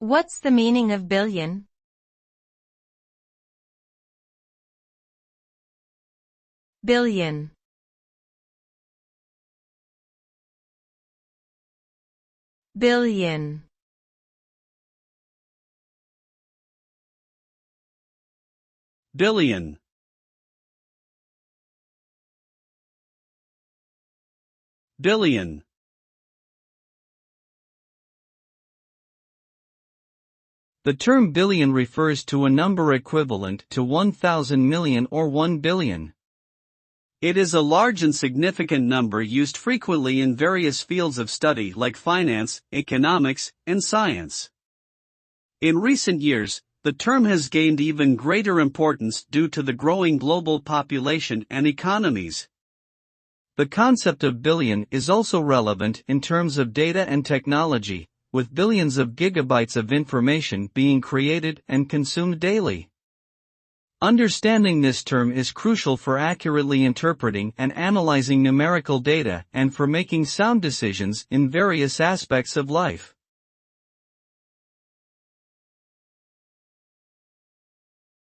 What's the meaning of billion? Billion. Billion. Billion. Billion. The term billion refers to a number equivalent to 1,000 million or 1 billion. It is a large and significant number used frequently in various fields of study like finance, economics, and science. In recent years, the term has gained even greater importance due to the growing global population and economies. The concept of billion is also relevant in terms of data and technology, with billions of gigabytes of information being created and consumed daily. Understanding this term is crucial for accurately interpreting and analyzing numerical data and for making sound decisions in various aspects of life.